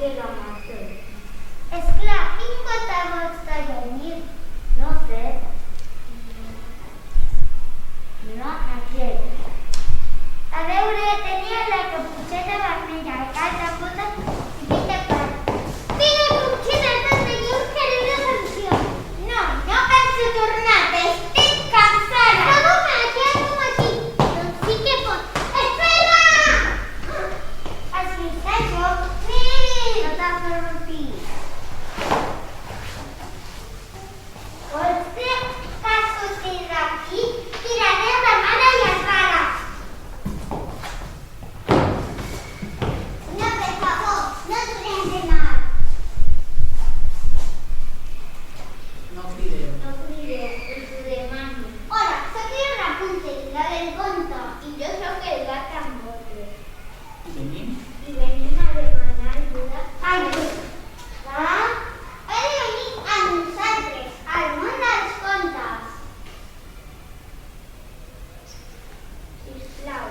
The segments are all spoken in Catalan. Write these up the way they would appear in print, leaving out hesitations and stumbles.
de la massa. És clar, quin cota vols de venir? No sé. No, aquest. A veure, tenia la caputxeta vermella, el cap de puta i pinta per... Vinga, caputxeta, t'has de dir un carrer d'atenció. No, no penso tornar, estic cansada. No, queda't aquí. Doncs sí que pot. Espera! Assisteixo. Miri! No t'has de rompir. Vols que sortir d'aquí? Tiraré la mare i es para. No, per favor, no durem de mal. No crideu. No crideu, us ho demano. Hola, soc la Rapunzel, la del conte. I jo sóc el gat amb botes. I venim? I venim a demanar ajuda. Ajuda? Heu de venir a nosaltres, al món dels contes. Sisplau,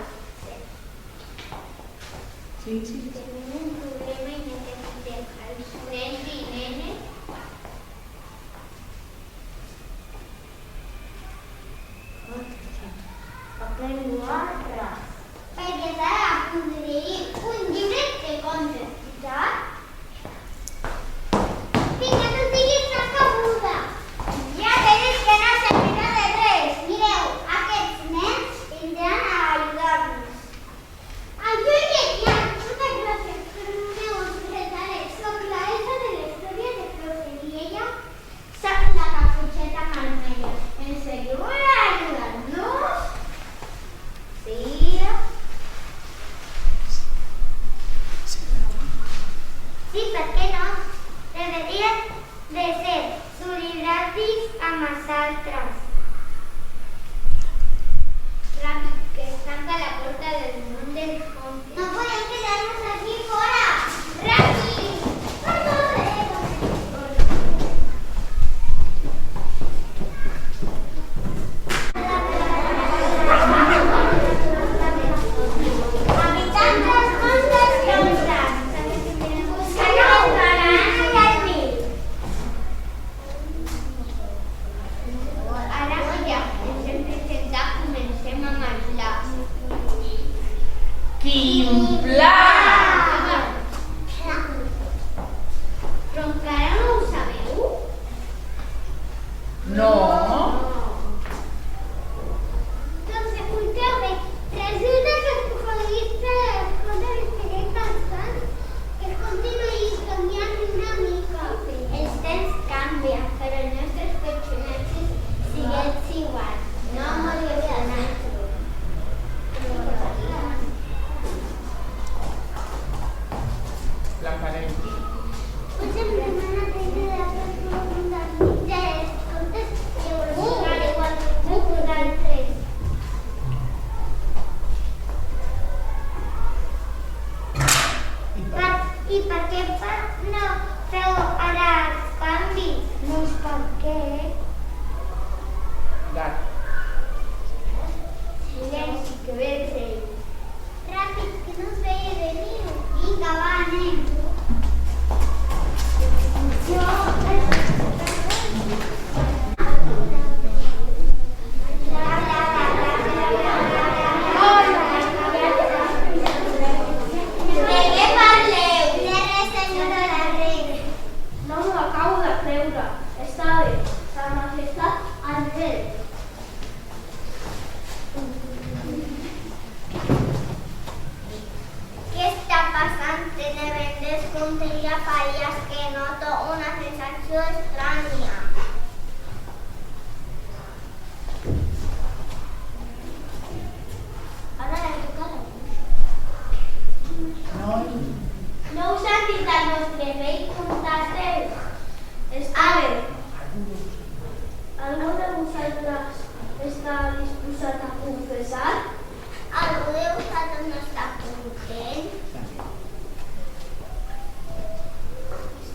Sí, sí. tenim un problema i necessitem els nens i nenes. Paper guarda. Perquè s'ha de construir un llibre de contes, veritat? Vinga, no estiguis tan cabuda. Ja t'he dit que no servirà de res. Mireu, aquests nens vindran a ajudar-nos. Moltes gràcies, però no m'heu explicat. Soc la Elsa de la història de Frozen i ella sap la caputxeta vermella. En sèrio, vol ajudar-nos? Sí. Sí, per què no? Deberies de ser solidaris amb els altres. Ràpid, que es tanca la porta del món dels contes. No podem quedar-nos aquí fora. Ràpid! Habitants dels contes contes. Que no jugaran allà al mig. Ara ja ens hem presentat, comencem amb el pla. Quin pla! Però encara no ho sabeu? No. Doncs escolteu-me, resulta que els protagonistes dels contes esperem bastant que es continuïs canviant una mica. Els temps canvien, però els nostres personatges siguin iguals. No evolucionen. L'emparem. Potser em demana ajuda per profunditzar els contes i evolucionar igual que vosaltres. I per què no feu ara els canvis? Doncs per què? Gat. Silenci, que ve el rei. Ràpid, que no us veia venir. Vinga, va, anem. De què parleu? De res, senyora de Reis. No m'ho acabo de creure. Està bé, sa majestat el rei. ¿Qué está pasando? De vendes tontería fallas que noto una sensación extraña. Ahora le toca la Noi. No us han dit el vostre rei contar-veu? Està bé. Algú de vosaltres està disposat a confessar? Algú de vosaltres no està content?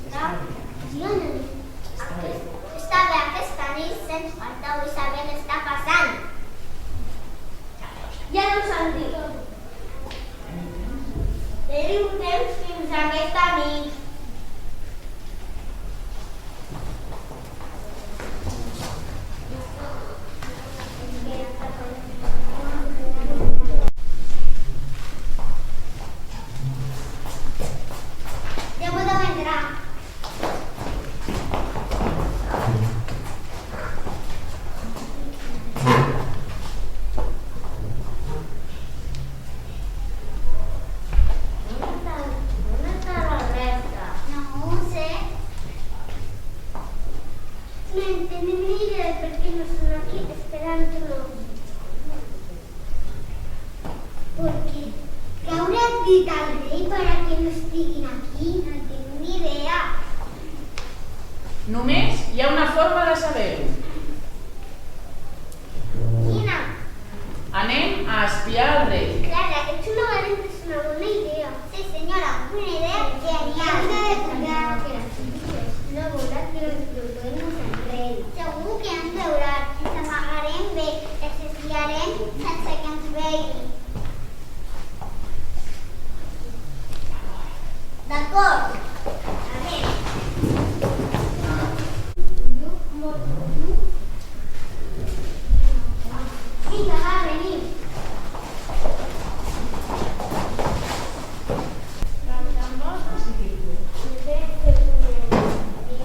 Està? Jo no dic. Està bé, aquesta nit sens falta vull saber què està passant. Ja no s'han dit. Teniu temps fins aquesta nit. al rei para que no estiguin aquí? No tinc ni idea. Només hi ha una forma de saber-ho. Quina? Anem a espiar el rei. Clara, ets una bona idea. Sí, senyora, una idea genial. No volar que nos proponemos al rei. Segur que ens veurà. Ens amagarem bé, ens espiarem sense que ens vegui. D'acord. A veure. Vinga, va, venim.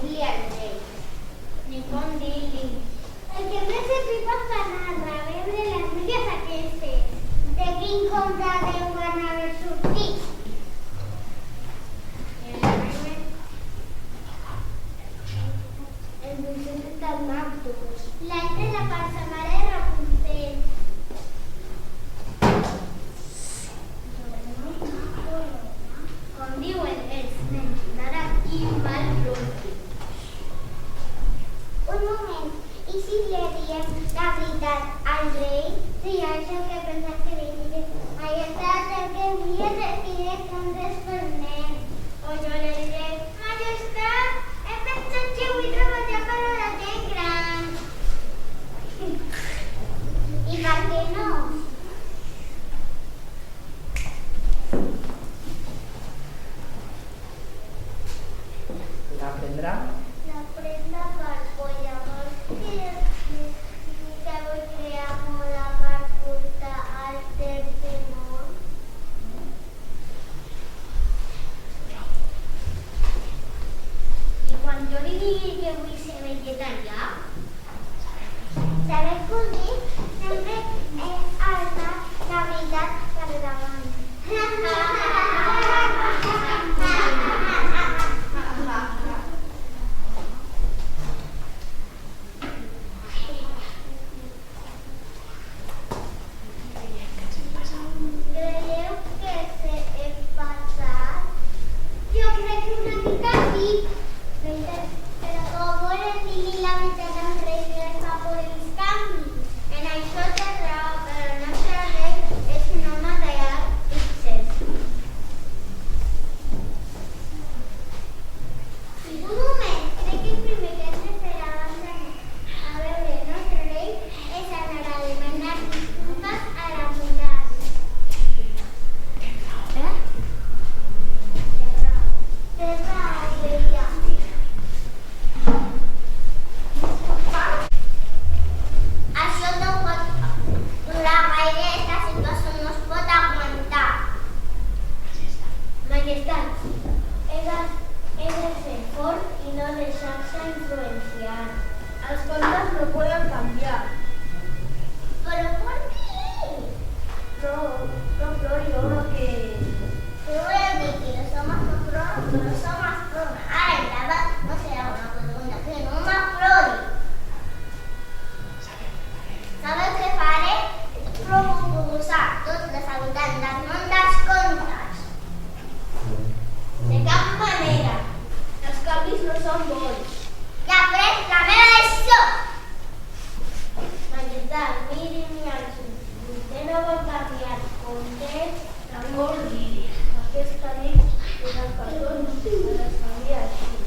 Dile al rei. Ni com dir-li. El que més se tripa per anar a veure les vídeos aquestes. De quin compte deuen haver sortit. El Vicente del Martos. L'altre la passamara de Rapunzel. Com diuen els nens d'ara quin mal ronqui. Un moment, i si li diem la veritat al rei? Si això que pensa que li diré, Majestat, el que havia de dir comptes per nen. O jo li diré, Majestat, he pensat que vull treballar per a la gent gran. I per què no? La prendrà? La prenda per por, llavors que vull crear moda per portar al tercer món. I quan jo li digui que vull ser vegetarià, sabeu com dir? Sempre alça la veritat per davant. Creieu que he passat? Jo crec que una mica sí. Però com volen dir la veritat al rei no es va poder els canvis. En això té raó, però el nostre rei és un home d'art fixes. Un moment, crec que el primer que hem de fer abans d'anar a veure el nostre rei és anar a demanar disculpes a la muralla. Té raó, veia. Això no pot durar gaire, esta situació no es pot aguantar. Majestat, he de ser fort i no deixar-se influenciar. Els contes no poden canviar. Però per què? No plori, home, que... Què voy dir? Que los homes no ploran, que los homes ploran. Ara, en verdad, no serà una pregunta, que no me plori. Sabeu què faré? Proposar tots els habitants del món dels contes. De cap manera. Els canvis no són bons. Ja he pres la meva decisió. Majestat, miri-m'hi als ulls. Vostè no vol canviar contes, tampoc dir. Aquesta nit és el petons de les famílies així.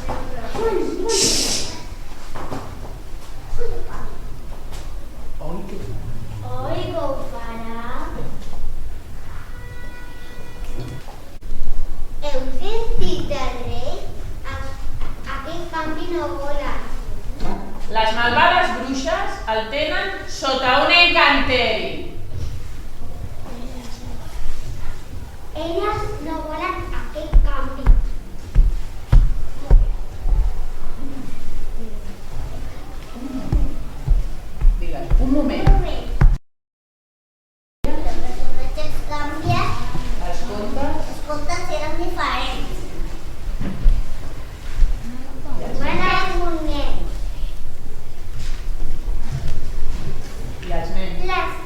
Per sempre. Oi, que... Oi, que ho farà? Heu sentit el rei? Aquest canvi no vola. Les malvades bruixes el tenen sota un encanteri. Elles no volen aquest canvi. Digues, un moment. Un moment. Els personatges canvien, Els contes... els contes eren diferents. Van a un nen. I els nens.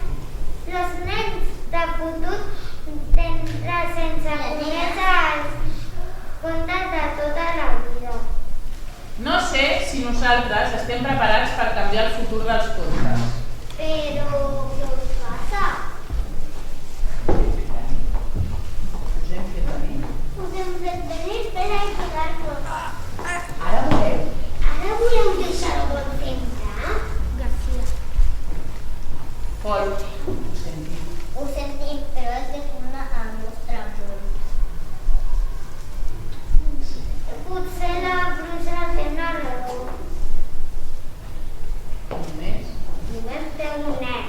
Los nens de futur tindran coneix els contes de tota la vida. No sé si nosaltres estem preparats per canviar el futur dels contes. Però què us passa? Us hem fet venir. Us hem fet venir per ajudar-vos. Ara voleu. Ara voleu deixar-ho contenta? Gràcies. Pol, ho sentim. Ho sentim, però és de forma al nostre món. Potser la bruixa té una raó. Només. Només té un net.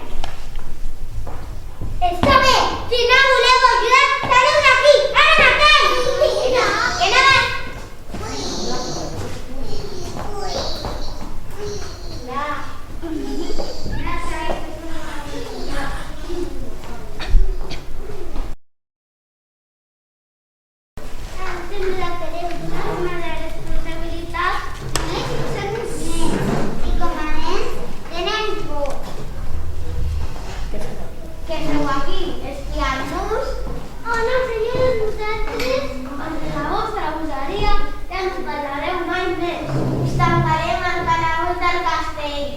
Està bé! Si no voleu ajudar, saliu d'aquí! Ara mateix! Que no vas! Em sembla que deu donar-me la responsabilitat de ser uns nens. I com a nens, tenen por. Què feu aquí? Espiar-nos? Oh no, senyora, nosaltres, els de la vostra gosaria, ja ens parlareu mai més. Us tancarem al calaboç del castell.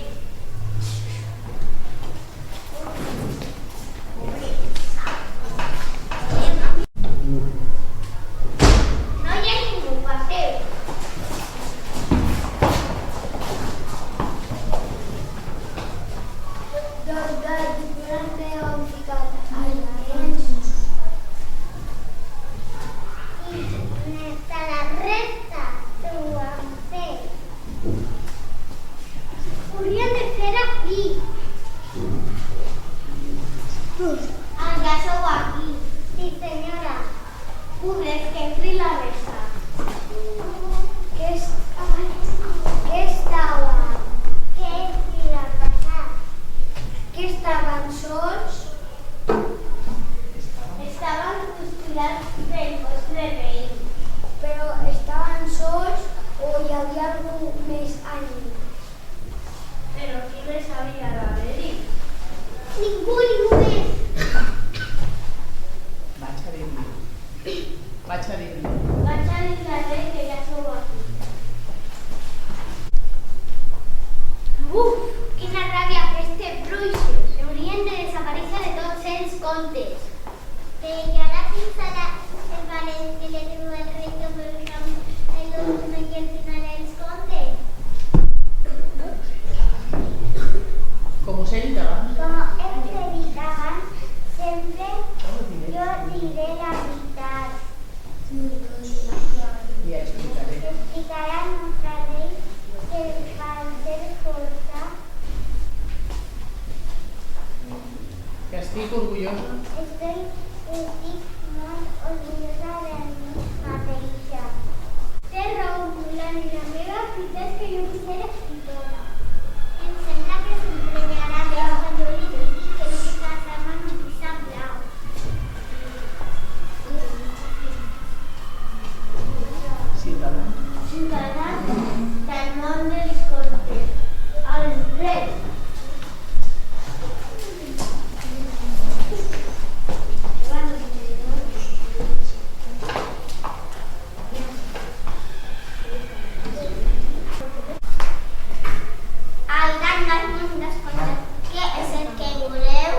No hi ha ningú, passeu. Hasta la resta ho han fet. Haurien de ser aquí. Ja sou aquí. Sí, senyora. Pobres, que entri la resta. Què estava? Què li ha passat? Que estaven sols? Estaven costurats del vostre rei. Però estaven sols o hi havia algú més allí? Però qui més havia d'haver-hi? Ningú més. Vaig a dir-li. Vaig a dir al rei que ja sou aquí. Quina ràbia aquestes bruixes. Haurien de desaparèixer de tots els contes. I ara fins ara el valent que li diu el rei que el últim i el final els contes. Com us he dit abans, Com hem dit abans, sempre jo diré la veritat. li explicaré. Explicarà al nostre rei que per ser força Que estic orgullosa. estic molt orgullosa de mi mateixa. Té raó, Mulan, i la meva fita és que jo vull ser escriptora. Em sembla que s'emprenyarà més quan jo li digui que no vull casar-me amb un pisa blau. Ciutadans. Ciutadans del món dels contes. El rei. El gat del món dels contes. Què és el que voleu?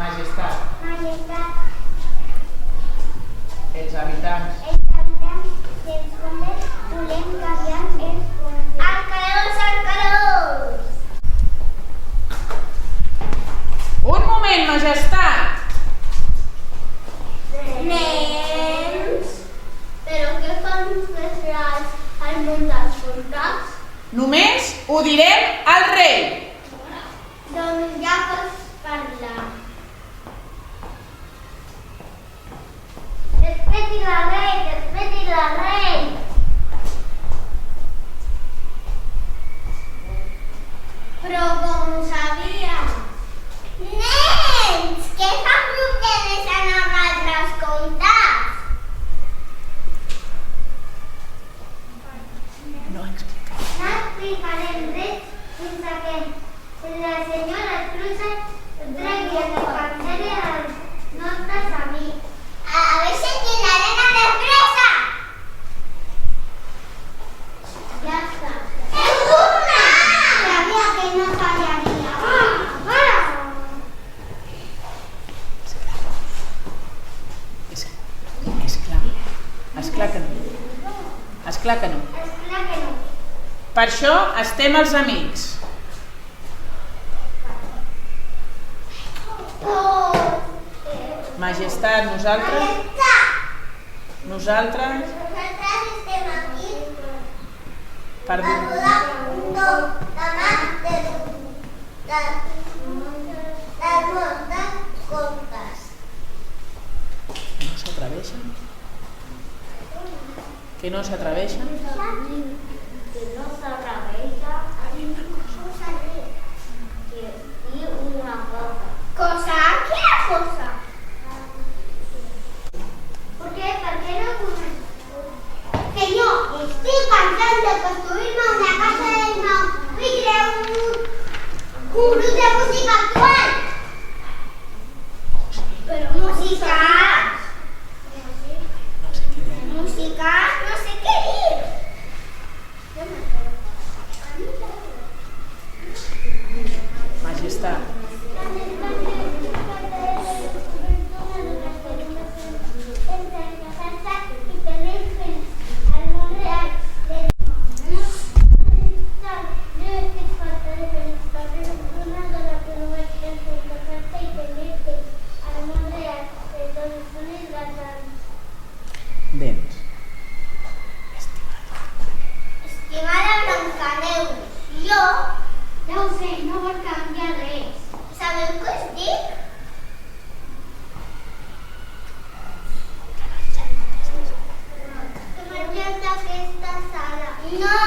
Majestat. Majestat, Els habitants. els habitants dels contes volem canviar els contes. Al calaboç! Un moment, majestat. Nens. Però què fan vostès reals al món dels contes? Només ho direm al rei. Doncs ja pots parlar. Respeti la rei! Però com ho sabia? Nens, què fan vostès a nosaltres contes? No explicaré. No explicarem res fins a que la senyora Trussa tregui el capcer al nostre Esclar que no. Esclar que no. Esclar que no. Per això estem els amics. Majestat, nosaltres... Nosaltres... Nosaltres estem aquí Per per rodar un top demà del món de contes. No s'atreveixen? Que no s'atreveixen? Que no s'atreveixa a dir una cosa. ¿Cosa? ¿Qué cosa? ¿Por qué? ¿Por qué no ocurre? Que yo estoy cansado de construirme una casa de no y crear un grupo de música actual. Pero música. Música, no sé qué ir. Majestat. Dents. Estimada Blancaneus, jo ja ho sé, no vol canviar res. Sabeu què us dic? Que marxem d'aquesta sala. No,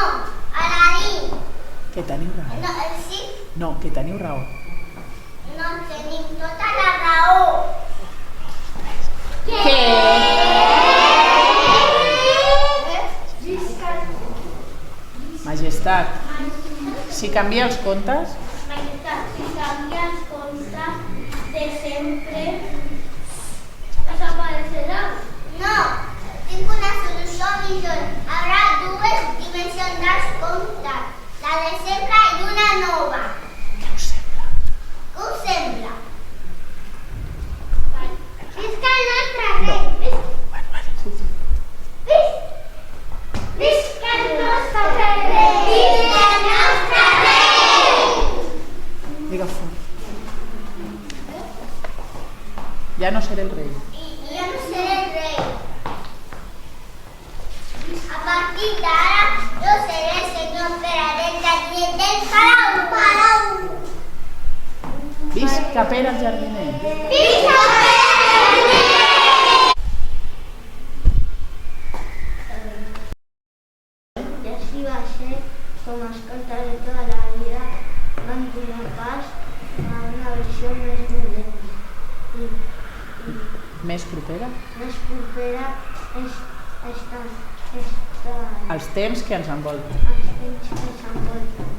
Aladín. Que teniu raó. No, sí, No, que teniu raó. no tenim tota la raó. Què? Majestat, si canvia els contes, Majestat, si canvia els contes de sempre, desaparecerà. No, tinc una solució millor. Haurà dues dimensions dels contes, la de sempre i una nova. què us sembla? Què us sembla? Visca el nostre rei! Bueno, vale, sí. Visca el nostre rei! Visca el nostre rei! Digue fort. Ja no seré el rei. I jo no seré el rei. A partir d'ara, jo seré el senyor Pere del jardiner del Palau. Visca Pere el jardiner. Visca Pere el jardiner! I així va ser com els contes de tota la vida van donar pas a una versió més moderna i Més propera més propera està als temps que ens envolten. als temps que s'envolten.